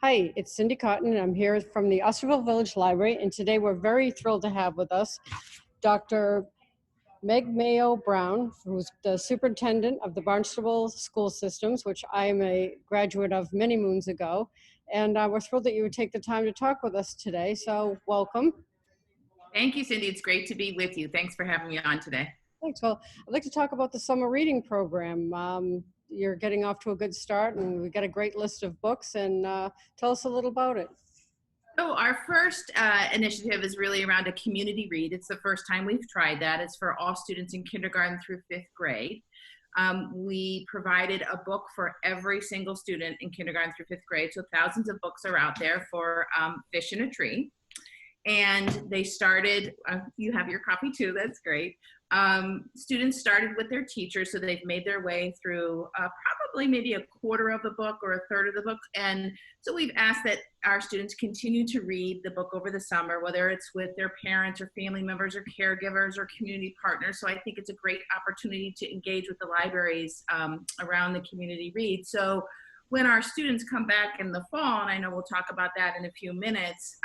Hi, it's Cindy Cotton, and I'm here from the Osterville Village Library, and today we're very thrilled to have with us Dr. Meg Mayo-Brown, who's the Superintendent of the Barnstable School Systems, which I am a graduate of many moons ago, and we're thrilled that you would take the time to talk with us today, so welcome. Thank you, Cindy. It's great to be with you. Thanks for having me on today. Thanks. Well, I'd like to talk about the summer reading program. You're getting off to a good start, and we've got a great list of books, and tell us a little about it. So our first initiative is really around a community read. It's the first time we've tried that. It's for all students in kindergarten through fifth grade. We provided a book for every single student in kindergarten through fifth grade. So thousands of books are out there for Fish in a Tree. And they started, you have your copy too, that's great. Students started with their teachers, so they've made their way through probably maybe a quarter of the book or a third of the book. And so we've asked that our students continue to read the book over the summer, whether it's with their parents or family members or caregivers or community partners. So I think it's a great opportunity to engage with the libraries around the community read. So when our students come back in the fall, and I know we'll talk about that in a few minutes,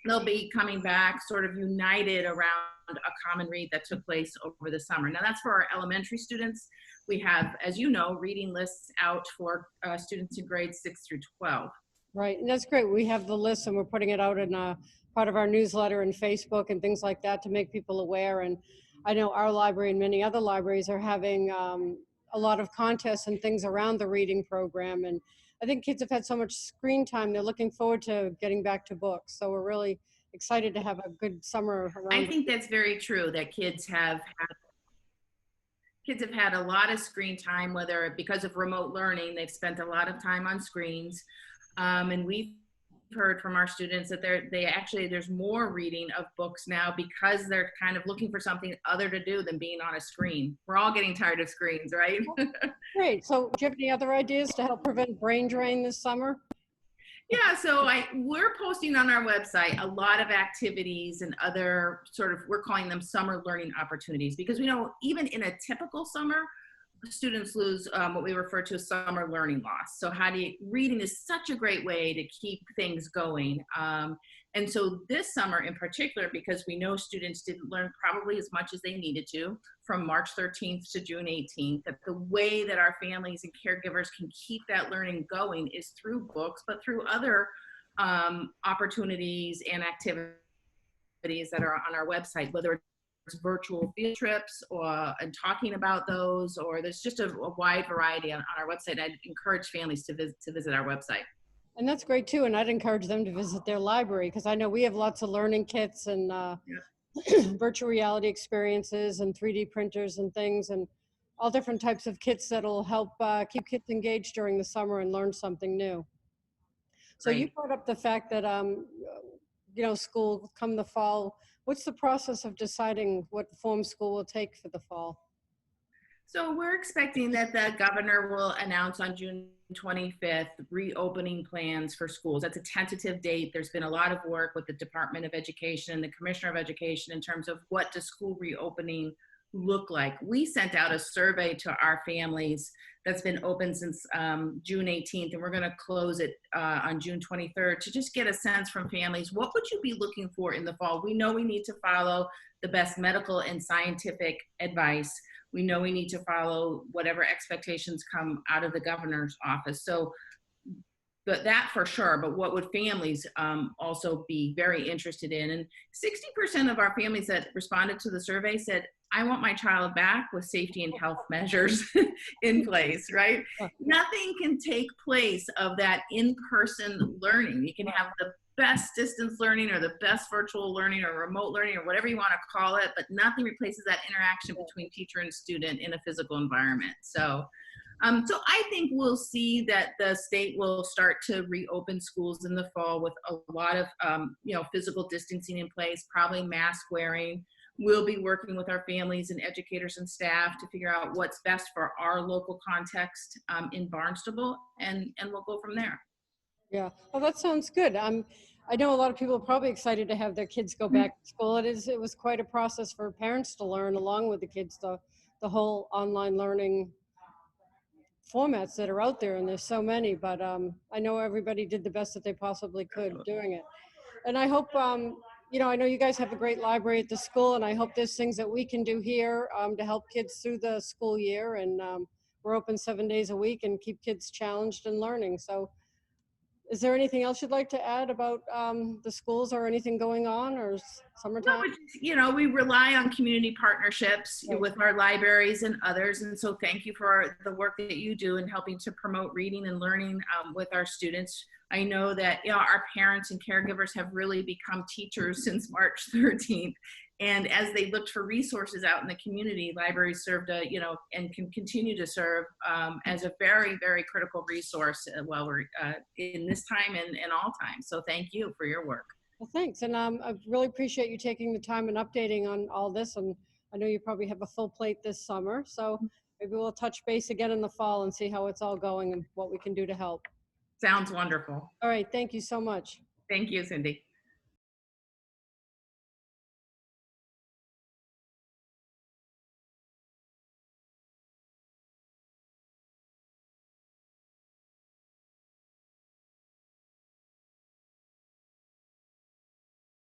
they'll be coming back sort of united around a common read that took place over the summer. Now that's for our elementary students. We have, as you know, reading lists out for students in grades 6 through 12. Right, and that's great. We have the list and we're putting it out in part of our newsletter and Facebook and things like that to make people aware. And I know our library and many other libraries are having a lot of contests and things around the reading program. And I think kids have had so much screen time, they're looking forward to getting back to books. So we're really excited to have a good summer around. I think that's very true, that kids have had a lot of screen time, whether because of remote learning, they've spent a lot of time on screens. And we've heard from our students that there's more reading of books now because they're kind of looking for something other to do than being on a screen. We're all getting tired of screens, right? Great. So do you have any other ideas to help prevent brain drain this summer? Yeah, so we're posting on our website a lot of activities and other we're calling them summer learning opportunities, because we know even in a typical summer, students lose what we refer to as summer learning loss. So reading is such a great way to keep things going. And so this summer in particular, because we know students didn't learn probably as much as they needed to from March 13th to June 18th, that the way that our families and caregivers can keep that learning going is through books, but through other opportunities and activities that are on our website, whether it's virtual field trips and talking about those, or there's just a wide variety on our website. I'd encourage families to visit our website. And that's great too. And I'd encourage them to visit their library, because I know we have lots of learning kits and virtual reality experiences and 3D printers and things, and all different types of kits that'll help keep kids engaged during the summer and learn something new. So Right. You brought up the fact that, school come the fall. What's the process of deciding what form school will take for the fall? So we're expecting that the governor will announce on June 25th reopening plans for schools. That's a tentative date. There's been a lot of work with the Department of Education and the Commissioner of Education in terms of what does school reopening look like. We sent out a survey to our families that's been open since June 18th, and we're going to close it on June 23rd to just get a sense from families. What would you be looking for in the fall? We know we need to follow the best medical and scientific advice. We know we need to follow whatever expectations come out of the governor's office. So, but that for sure, but what would families also be very interested in? And 60% of our families that responded to the survey said, I want my child back with safety and health measures in place, right? Nothing can take place of that in-person learning. You can have the best distance learning or the best virtual learning or remote learning or whatever you want to call it, but nothing replaces that interaction between teacher and student in a physical environment. So I think we'll see that the state will start to reopen schools in the fall with a lot of physical distancing in place, probably mask wearing. We'll be working with our families and educators and staff to figure out what's best for our local context in Barnstable, and we'll go from there. Yeah, well, that sounds good. I know a lot of people are probably excited to have their kids go back to school. It was quite a process for parents to learn along with the kids, the whole online learning formats that are out there, and there's so many, but I know everybody did the best that they possibly could doing it. And I hope, I know you guys have a great library at the school, and I hope there's things that we can do here to help kids through the school year. And we're open 7 days a week and keep kids challenged and learning. So is there anything else you'd like to add about the schools or anything going on, or No, summertime? we rely on community partnerships Right. with our libraries and others. And so thank you for the work that you do in helping to promote reading and learning with our students. I know that our parents and caregivers have really become teachers since March 13th. And as they looked for resources out in the community, libraries served and can continue to serve as a very, very critical resource while we're in this time and all times. So thank you for your work. Well, thanks. And I really appreciate you taking the time and updating on all this. And I know you probably have a full plate this summer. So maybe we'll touch base again in the fall and see how it's all going and what we can do to help. Sounds wonderful. All right. Thank you so much. Thank you, Cindy.